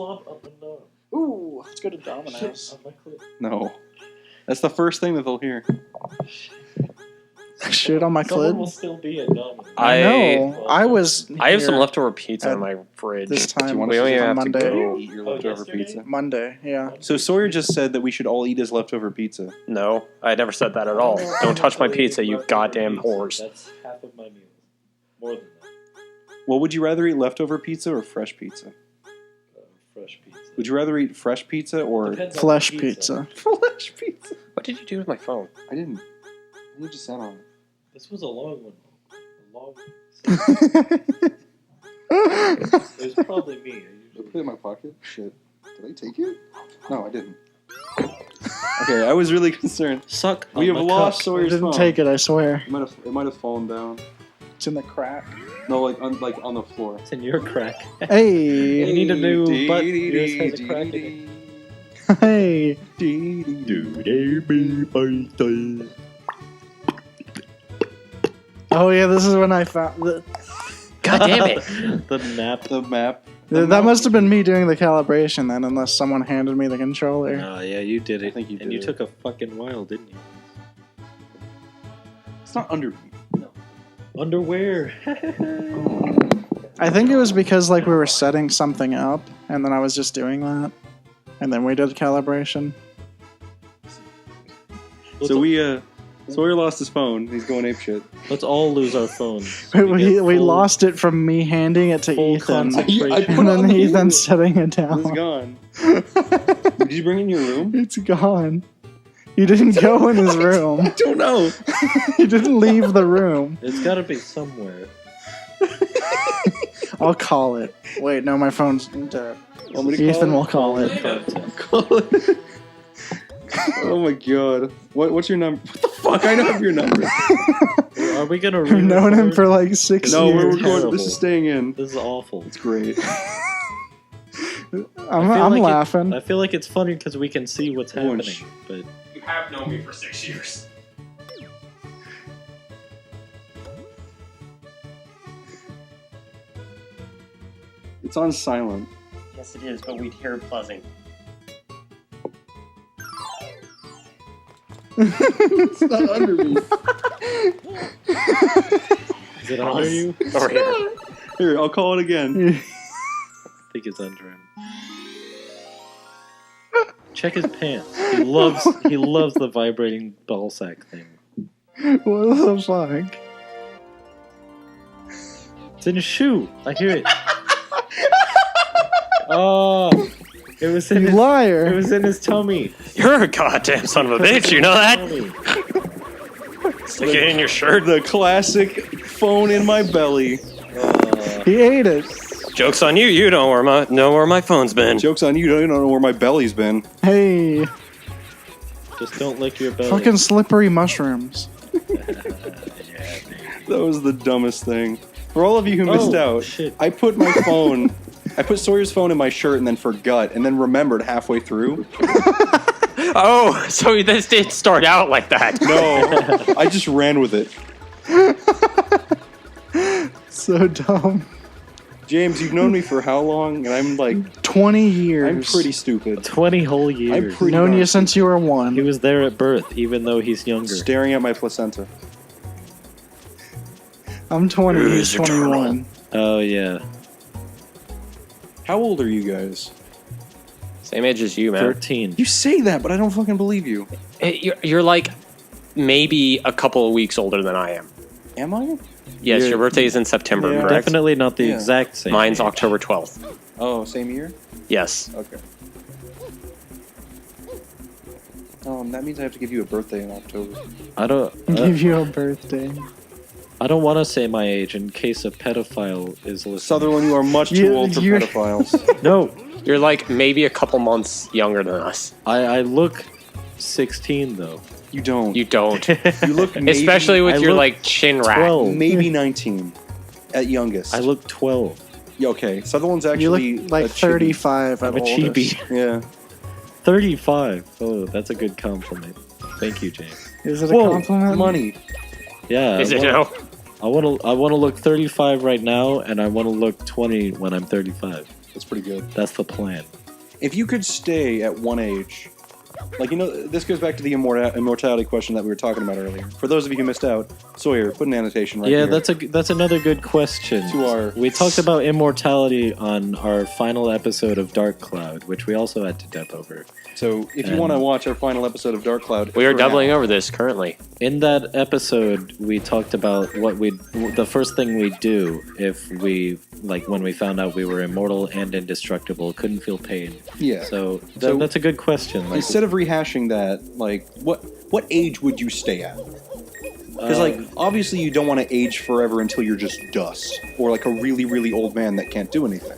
Flop up and down. Ooh, let's go to Domino's. No. That's the first thing that they'll hear. Shit on my Someone clit. will still be at Domino's. I know. I was. I have some here leftover pizza in my fridge. this time. want We us only to have Monday. to go. Eat your leftover yesterday? pizza. Monday, yeah. So Sawyer just said that we should all eat his leftover pizza. No, I never said that at all. Don't touch my pizza, you goddamn whores. That's half of my meals. More than that. Well, would you rather eat leftover pizza or fresh pizza? Fresh pizza. Would you rather eat fresh pizza or Depends on Flesh the pizza. flesh pizza? What did you do with my phone? I didn't. You just sat on it. This was a long one. A long one. It was probably me. Did I put it in my pocket? Shit. Did I take it? No, I didn't. Okay, I was really concerned. Suck. We have lost I Sawyer's didn't phone. take it, I swear. It might have fallen down. It's in the crack. No, like on the floor. It's in your crack. Hey! You need a new butt. Yours has a crack in it. Hey! Oh yeah, this is when I found... God damn it! The nap. The map. That must have been me doing the calibration then, unless someone handed me the controller. Oh, yeah, you did it. I think you And did you it. took a fucking while, didn't you? It's not under me. Underwear. I think it was because like we were setting something up, and then I was just doing that, and then we did calibration. So Sawyer lost his phone. He's going apeshit. Let's all lose our phones. We lost it from me handing it to full Ethan, concentration. I put and it on then the Ethan unit. setting it down. It's gone. Did you bring it in your room? It's gone. You didn't go in his room. I don't know. You didn't leave the room. It's gotta be somewhere. I'll call it. Wait, no, my phone's dead. Want me to Ethan call will call it. Call it. Oh my god. What's your number? What the fuck? I don't have your number. Are we gonna We've known him re-record? for like 6 No, years. we're recording. Terrible. This is staying in. This is awful. It's great. I'm laughing. I feel like it's funny because we can see what's happening. Orange. But You have known me for 6 years. It's on silent. Yes, it is, but we'd hear it buzzing. It's not under me. is it under you? Over here. Here, I'll call it again. I think it's under him. Check his pants. He loves the vibrating ball sack thing. What the fuck? It's in his shoe. I hear it. Oh, it was in You his. It liar. was in his tummy. You're a goddamn son of a bitch, you know that? Stick it in your shirt. The classic phone in my belly. He ate it. Joke's on you, you don't know where my phone's been. Joke's on you. You don't know where my belly's been. Hey, Just don't lick your belly. fucking slippery mushrooms. That was the dumbest thing. For all of you who missed out, shit. I put my phone, I put Sawyer's phone in my shirt and then forgot, and then remembered halfway through. Oh, so this did start out like that. No, I just ran with it. So dumb. James, you've known me for how long? And I'm like, 20 years. I'm pretty stupid. 20 whole I'm years. pretty Known you darn since you were He 1. was there at birth, even though he's younger. staring at my placenta. I'm 20. He's Who's your 21. Oh yeah, How old are you guys? Same age as you, man. 13. You say that, but I don't fucking believe you. You're like maybe a couple of weeks older than I am. Am I? Yes, You're- your birthday is in September, Yeah. correct? Definitely not the Yeah. exact same. Mine's age. October 12th. Oh, same year? Yes. Okay. That means I have to give you a birthday in October. I don't. Give you a birthday. I don't want to say my age in case a pedophile is listening. Sutherland, you are much too You- old for you're- pedophiles. No, You're like maybe a couple months younger than us. I look 16 though. You don't. You don't. You look maybe, Especially with I your look like chin rack. 12. maybe 19 at youngest. I look 12. Yeah, okay. Sutherland's You actually look like a chibi. 35 at I'm a chibi. oldest. Yeah. 35. Oh, that's a good compliment. Thank you, James. Is it a Whoa, compliment? money. Yeah. Is I it wanna- no? I want to look 35 right now, and I want to look 20 when I'm 35. That's pretty good. That's the plan. If you could stay at one age, like, this goes back to the immortality question that we were talking about earlier. For those of you who missed out, Sawyer, put an annotation right here. Yeah, that's another good question. We talked about immortality on our final episode of Dark Cloud, which we also had to dub over. So if you want to watch our final episode of Dark Cloud, we are doubling over this currently. In that episode, we talked about the first thing we'd do if when we found out we were immortal and indestructible, couldn't feel pain. Yeah. So that's a good question. Like, instead of rehashing that, like, what age would you stay at? Because, obviously you don't want to age forever until you're just dust. Or, like, a really, really old man that can't do anything.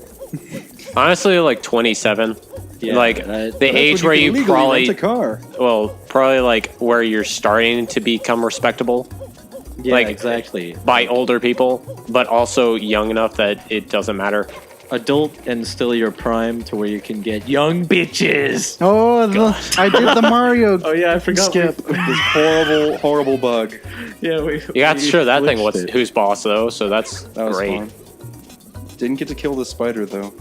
Honestly, like 27. Yeah, the age where you probably... rent a car. Well, probably, like, where you're starting to become respectable. Yeah, exactly. By older people, but also young enough that it doesn't matter. Adult and still your prime to where you can get young bitches. Oh, I did the Mario. Oh yeah, I forgot. Skip. This horrible, horrible bug. Yeah, you got to show that thing who's boss though, so that was great. Fun. Didn't get to kill the spider though.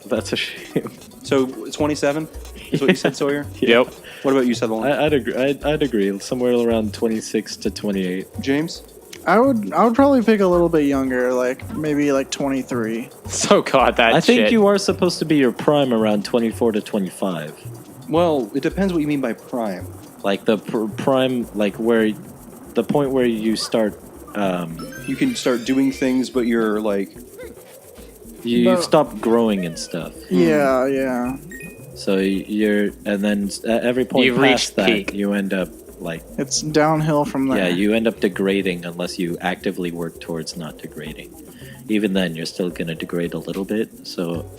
That's a shame. So 27 is what you said, Sawyer? Yep. What about you, Sutherland? I'd agree. I'd agree. Somewhere around 26 to 28. James? I would probably pick a little bit younger, like maybe like 23. So God, I think you are supposed to be your prime around 24 to 25. Well, it depends what you mean by prime. Like the prime, like where the point where you start. You can start doing things, but you're like. You stop growing and stuff. Yeah, yeah. So and then at every point You've past reached that, peak. you end up like. It's downhill from there. Yeah, you end up degrading unless you actively work towards not degrading. Even then, you're still going to degrade a little bit. So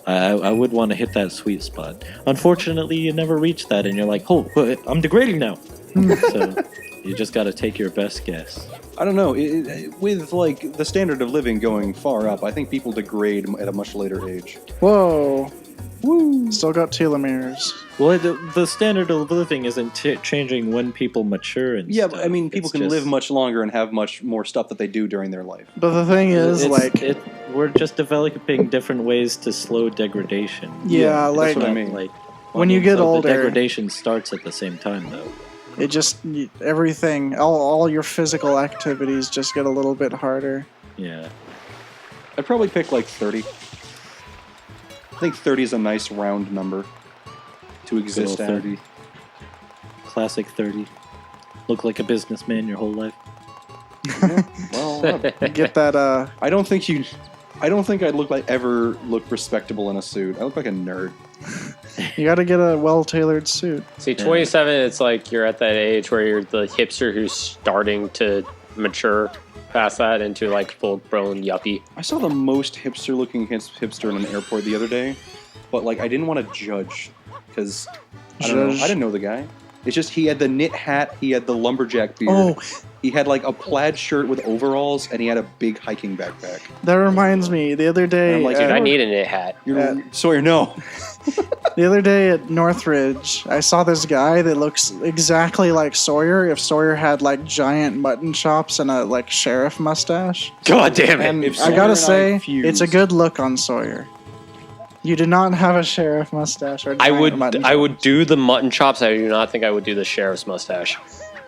I would want to hit that sweet spot. Unfortunately, you never reach that, and you're like, oh, I'm degrading now. So you just got to take your best guess. I don't know. With like the standard of living going far up, I think people degrade at a much later age. Whoa. Woo. Still got telomeres. Well, the standard of living isn't changing when people mature and Yeah, stuff. but I mean, people can live much longer and have much more stuff that they do during their life. But the thing is, we're just developing different ways to slow degradation. Yeah, like that's what I mean. Like when you get older, the degradation starts at the same time, though. It just everything, all your physical activities just get a little bit harder. Yeah. I'd probably pick like 30. I think 30 is a nice round number to exist at. 30. Classic 30. Look like a businessman your whole life. Well, Get that. I don't think I'd ever look respectable in a suit. I look like a nerd. You got to get a well-tailored suit. See, 27, it's like you're at that age where you're the hipster who's starting to mature past that into like full-grown yuppie. I saw the most hipster-looking hipster in an airport the other day, but like I didn't want to judge because I don't know. I didn't know the guy. It's just he had the knit hat, he had the lumberjack beard. Oh. He had like a plaid shirt with overalls, and he had a big hiking backpack. That reminds me, the other day... I'm like, Dude, I need a knit hat. Sawyer, no. The other day at Northridge, I saw this guy that looks exactly like Sawyer if Sawyer had like giant mutton chops and a like sheriff mustache. God damn it. And If I Sawyer gotta and say, fused- it's a good look on Sawyer. You do not have a sheriff mustache or a I giant mutton would chops. do the mutton chops. I do not think I would do the sheriff's mustache.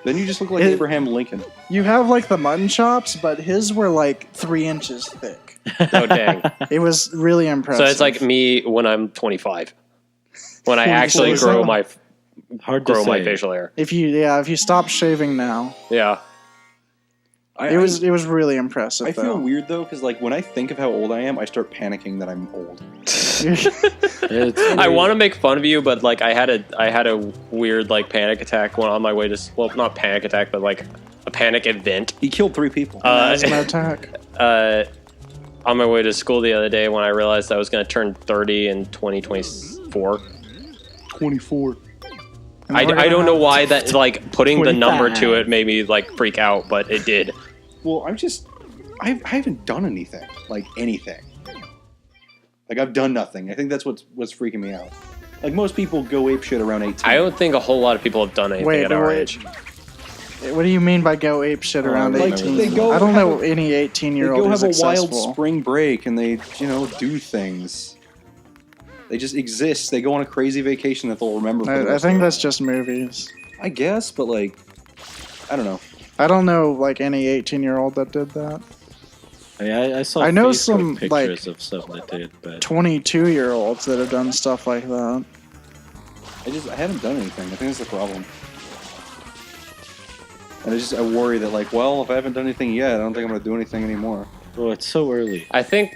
Then you just look like It- Abraham Lincoln. You have like the mutton chops, but his were like 3 inches thick. Oh, dang. It was really impressive. So it's like me when I'm 25. When I actually So- grow my Hard to my say. facial hair. if you stop shaving now, Yeah. it was really impressive. I feel though. weird though, because like when I think of how old I am, I start panicking that I'm old. I want to make fun of you, but like I had a weird like panic attack when on my way to not panic attack, but like a panic event. He killed 3 people. Asthma attack. On my way to school the other day when I realized I was going to turn 30 in 2024. 24. And I we're gonna don't know have- why that like putting the number to 25. it made me like freak out, but it did. Well, I haven't done anything. Like anything. Like I've done nothing. I think that's what's freaking me out. Like most people go ape shit around 18. I don't think a whole lot of people have done anything Wait, at our wait. age. What do you mean by go ape shit around like, 18? they go I don't know have any They 18-year-old go who's have a wild successful. spring break and they, do things. They just exist. They go on a crazy vacation that they'll remember for the I rest think of their that's just movies. life. I guess, but like, I don't know. I don't know like any 18-year-old that did that. I saw I know Facebook some, pictures like, of some that did, but 22-year-olds that have done stuff like that. I haven't done anything. I think that's the problem. And I worry that like, well, if I haven't done anything yet, I don't think I'm going to do anything anymore. oh, it's so early. I think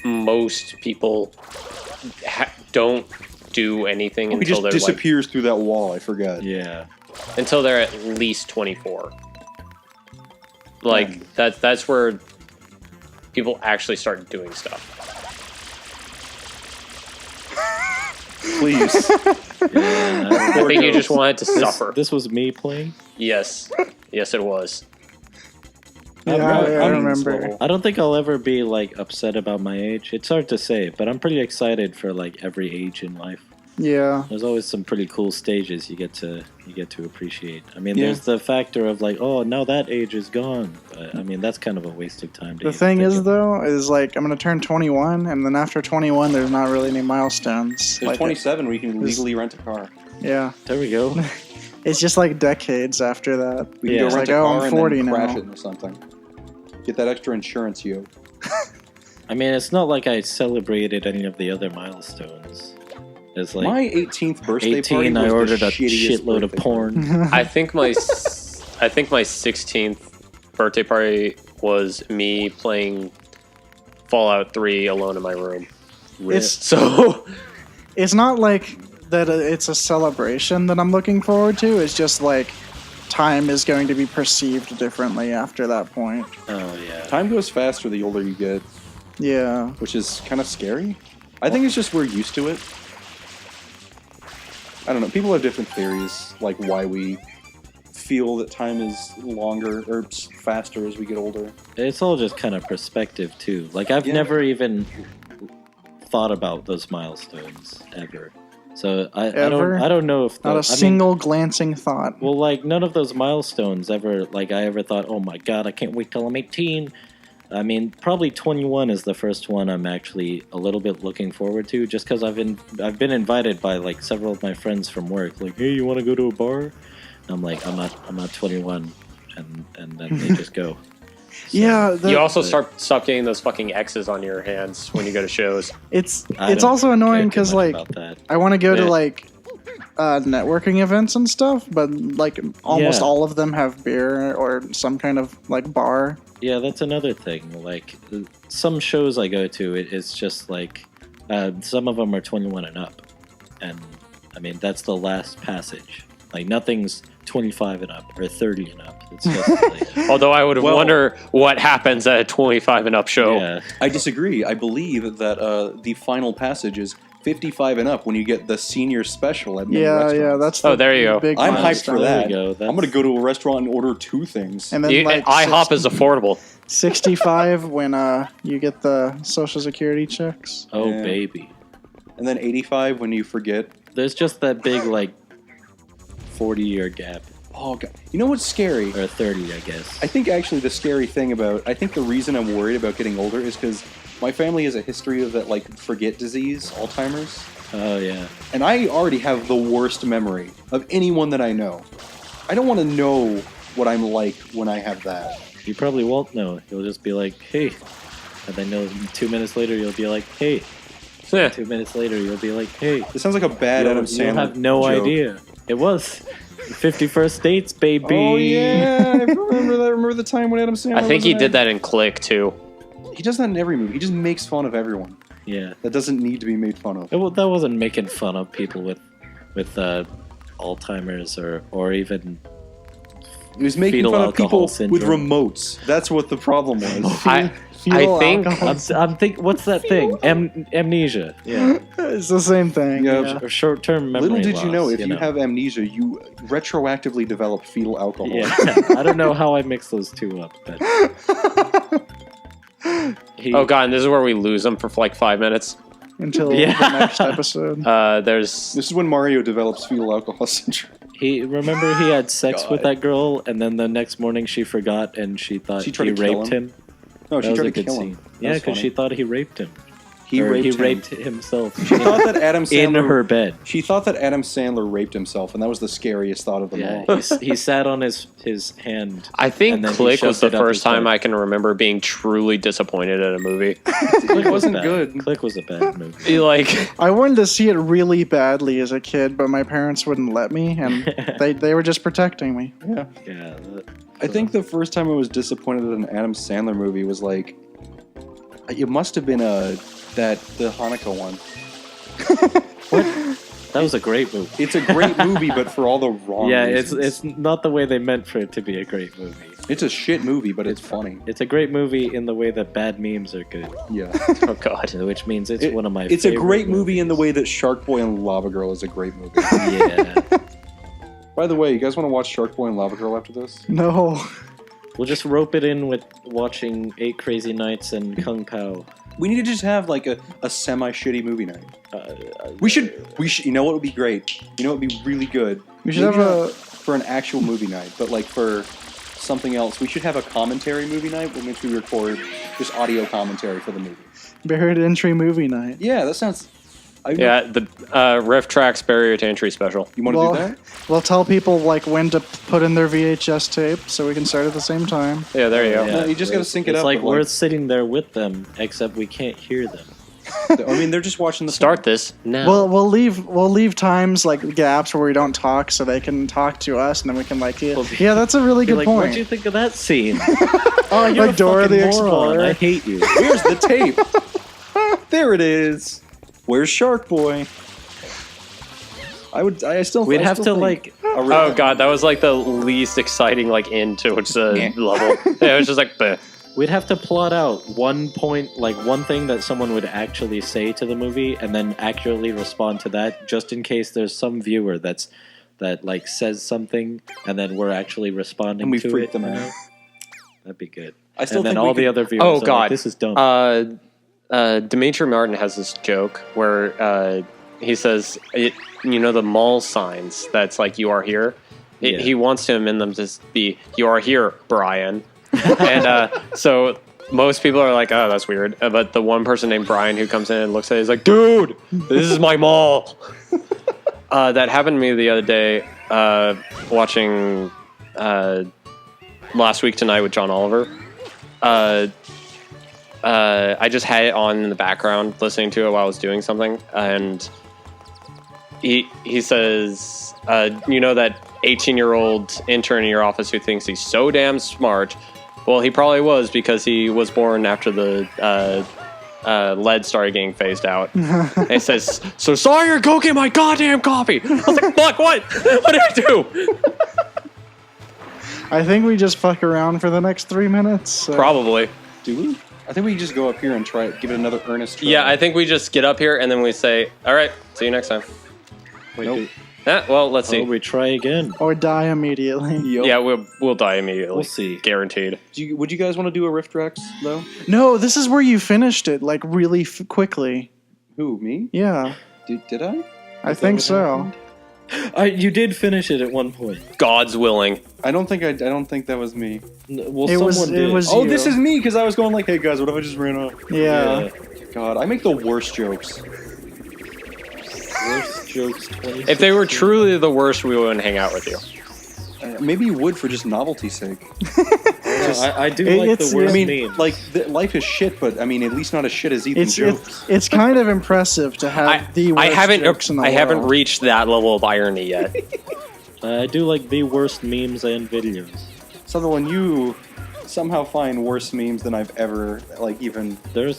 most people don't do anything He until just they're disappears through that wall. I forgot. Yeah. until they're at least 24. Like that's where people actually start doing stuff. Please. Yeah, I think you just wanted to suffer. this was me playing. Yes, it was. Yeah, I remember. I don't think I'll ever be like upset about my age. It's hard to say, but I'm pretty excited for like every age in life. Yeah. There's always some pretty cool stages you get to appreciate. I mean, there's the factor of like, oh, now that age is gone. But I mean, that's kind of a waste of time. The thing is, though, is like I'm gonna turn 21, and then after 21, there's not really any milestones. There's Like, 27 where you can legally rent a car. Yeah. There we go. It's just like decades after that. We can Yeah. go It's rent like, a oh, car I'm and 40 then crash now. it into something. Get that extra insurance, yo. I mean, it's not like I celebrated any of the other milestones. It's like My 18th birthday 18, party was I ordered the a shittiest shitload of birthday porn. I think my 16th birthday party was me playing Fallout 3 alone in my room. It's So it's not like that. It's a celebration that I'm looking forward to. It's just like time is going to be perceived differently after that point. Oh yeah. Time goes faster the older you get, Yeah. which is kind of scary. I think it's just we're used to it. I don't know. People have different theories, like why we feel that time is longer or faster as we get older. It's all just kind of perspective too. Like I've Yeah. never even thought about those milestones ever. So I don't know if Not a single glancing thought. Well, like none of those milestones ever. Like I ever thought, oh my god, I can't wait till I'm 18. I mean, probably 21 is the first one I'm actually a little bit looking forward to, just because I've been invited by like several of my friends from work. Like, hey, you want to go to a bar? And I'm like, I'm not 21, and then they just go. So, Yeah. you also stop getting those fucking X's on your hands when you go to shows. It's I it's don't also annoying care too because much like about that. I want to go to Yeah. like networking events and stuff, but like almost Yeah. all of them have beer or some kind of like bar. Yeah, that's another thing. Like some shows I go to, it's just like some of them are 21 and up, and I mean that's the last passage. Like nothing's 25 and up or 30 and up. It's just like, Although I would Well- wonder what happens at a 25 and up show. yeah. I disagree. I believe that the final passage is 55 and up when you get the senior special at many Yeah, restaurants. that's Oh, the there you go. big I'm hyped milestone. for There that. we go. I'm That's- gonna go to a restaurant and order 2 things. And then like IHOP is affordable. 65 when you get the social security checks. Oh Yeah. baby. And then 85 when you forget. There's just that big like 40-year gap Oh god. You know what's scary? or 30, I guess. I think actually the scary thing I think the reason I'm worried about getting older is because my family has a history of that like forget disease, Alzheimer's. Oh yeah. And I already have the worst memory of anyone that I know. I don't want to know what I'm like when I have that. You probably won't know. You'll just be like, hey. And then 2 minutes later, you'll be like, hey. Yeah. 2 minutes later, you'll be like, hey. This sounds like a bad Adam Sandler You'll have no joke. idea. It was 51st Dates, baby. Oh yeah, I remember that. Remember the time when Adam Sandler? I think was he in did that in Click too. He does that in every movie. He just makes fun of everyone. Yeah. That doesn't need to be made fun of. That wasn't making fun of people with Alzheimer's or even. He was making Fetal fun of alcohol people with syndrome. remotes. That's what the problem was. I Fetal think alcohol. I'm thinking, what's that thing? Amnesia. Yeah. It's the same thing. Yeah. Yeah. Or short-term memory Little did you know, loss, if you have amnesia, you retroactively develop fetal alcohol. Yeah. I don't know how I mix those two up, but. Oh god, and this is where we lose him for like 5 minutes. Until Yeah. the next episode. There's This is when Mario develops fetal alcohol syndrome. Remember he had sex God. with that girl, and then the next morning she forgot, and she thought She tried he to kill raped him? him. No, That she was tried a to good kill scene. him. Yeah, because she thought he raped him. He raped him. himself. She thought that Adam in Sandler her bed. She thought that Adam Sandler raped himself, and that was the scariest thought of them Yeah, all. he sat on his hand. I think and then he Click was shoved the it up first his time butt. I can remember being truly disappointed at a movie. It wasn't bad. good. Click was a bad movie. Be like, I wanted to see it really badly as a kid, but my parents wouldn't let me, and they were just protecting me. Yeah. Yeah, I think the first time I was disappointed at an Adam Sandler movie was like, it must have been the Hanukkah one. that was a great movie. It's a great movie, but for all the wrong Yeah, reasons. it's not the way they meant for it to be a great movie. It's a shit movie, but it's funny. It's a great movie in the way that bad memes are good, Yeah. oh god. which means it's one of my. It's a favorite great movie in the movies. way that Shark Boy and Lava Girl is a great movie. Yeah, By the way, you guys want to watch Shark Boy and Lava Girl after this? No. we'll just rope it in with watching 8 Crazy Nights and Kung Pao. We need to just have like a semi-shitty movie night. We should. You know what would be great? You know what would be really good? We should Maybe have not a. for an actual movie night, but like for something else. We should have a commentary movie night in which we record just audio commentary for the movie. Barrier to Entry movie night. Yeah, that sounds. Yeah, the Riff Tracks Barrier to Entry special. You want to Well, do that? We'll tell people like when to put in their VHS tape, so we can start at the same time. Yeah, there you go. No, you just gotta sync it It's up like with, we're like- sitting there with them, except we can't hear them. I mean, they're just watching the Start this now. We'll leave times like gaps where we don't talk, so they can talk to us, and then we can like yeah, that's a really Be good like, point. what'd you think of that scene? Oh, you're Like a Dora fucking the moron. Explorer. I hate you. Here's the tape. There it is. Where's Shark Boy? I still. We'd I have still to think like. a real- oh god, that was like the least exciting like end to which the level. Yeah, it was just like bleh. We'd have to plot out one point, like one thing that someone would actually say to the movie, and then accurately respond to that, just in case there's some viewer that like says something, and then we're actually responding And we to freak it. them you out. know? That'd be good. I still And then think we all the could- other viewers. Oh are god, like, this is dumb. Dimitri Martin has this joke where he says, you know, the mall signs that's like "You are here." Yeah. He wants to amend them to be "You are here, Brian," and so most people are like, "Oh, that's weird." But the one person named Brian who comes in and looks at it is like, "Dude, this is my mall." That happened to me the other day watching Last Week Tonight with John Oliver. I just had it on in the background, listening to it while I was doing something, and he says, you know that 18-year-old intern in your office who thinks he's so damn smart? Well, he probably was, because he was born after the lead started getting phased out. And he says, so Sawyer, go get my goddamn coffee. I was like, fuck, what? What did I do? I think we just fuck around for the next 3 minutes. So. Probably. Do we? I think we can just go up here and try it, give it another earnest try. Yeah, I think we just get up here and then we say, all right, see you next time. Wait, Nope. Well, let's see. oh, we try again. Or die immediately. Yup. Yeah, we'll die immediately. We'll see. Guaranteed. Would you guys want to do a Rift Rex though? No, this is where you finished it like really quickly. Who, me? Yeah, Did I? I think so. You did finish it at one point. God's willing. I don't think that was me. Well, It was- someone it did. was- Oh, you. this is me because I was going like, "Hey guys, what if I just ran off?" Yeah. God, I make the worst jokes. Worst jokes 26. If they were truly the worst, we wouldn't hang out with you. Maybe you would for just novelty's sake. I do It- like it's- the worst I mean, memes. like life is shit, but I mean, at least not as shit as Ethan's jokes. It's kind of impressive to have the worst jokes in the I world. haven't reached that level of irony yet. I do like the worst memes and videos. Sutherland, you somehow find worse memes than I've ever even They're my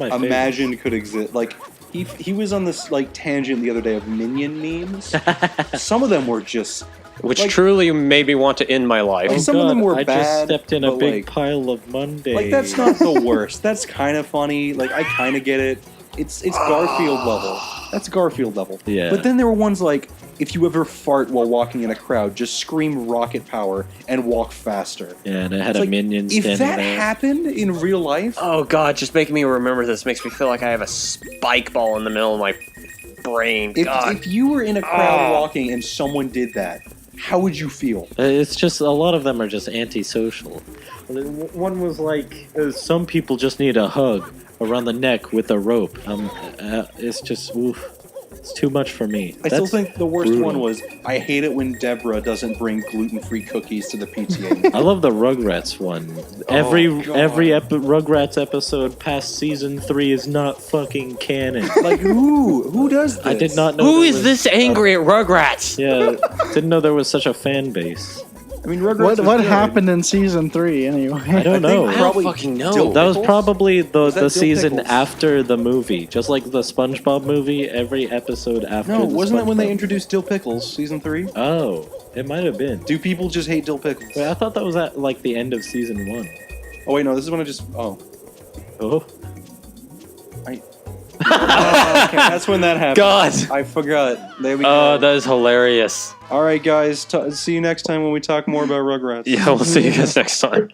favorite. imagined could exist. Like he was on this like tangent the other day of minion memes. Some of them were just Which Like- truly made me want to end my life. Oh, some of them were I bad, just stepped in a but, big like- pile of Monday. like that's not the worst. That's kind of funny. Like I kind of get it. It's Garfield level. That's Garfield level. Yeah. But then there were ones like, if you ever fart while walking in a crowd, just scream rocket power and walk faster. Yeah, and it had It's a like, minion if standing that there. happened in real life, Oh god, just making me remember this makes me feel like I have a spike ball in the middle of my brain. God. if you were in a crowd Ah. walking and someone did that, how would you feel? It's just a lot of them are just antisocial. One was like, some people just need a hug around the neck with a rope. It's just, oof. It's too much for me. I still think the worst brutal. one was, I hate it when Deborah doesn't bring gluten-free cookies to the PTA. I love the Rugrats one. Every Rugrats episode past season 3 is not fucking canon. Like, who does this? I did not know. Who there is was- this angry at Rugrats? Yeah, didn't know there was such a fan base. I mean, Rugrats What is good. happened in season 3 anyway? I don't know. I don't fucking know. Dill That was Pickles? probably Was that the Dill season Pickles? after the movie, just like the SpongeBob movie. Every episode after. No, the wasn't that when they SpongeBob- introduced Dill Pickles, season 3? Oh, it might have been. Do people just hate Dill Pickles? Wait, I thought that was at like the end of season 1. Oh wait, no, this is when I just. Oh. Oh, Okay, that's when that happened. God. I forgot. There we Oh, go. that is hilarious. All right, guys. See you next time when we talk more about Rugrats. Yeah, we'll see you guys next time.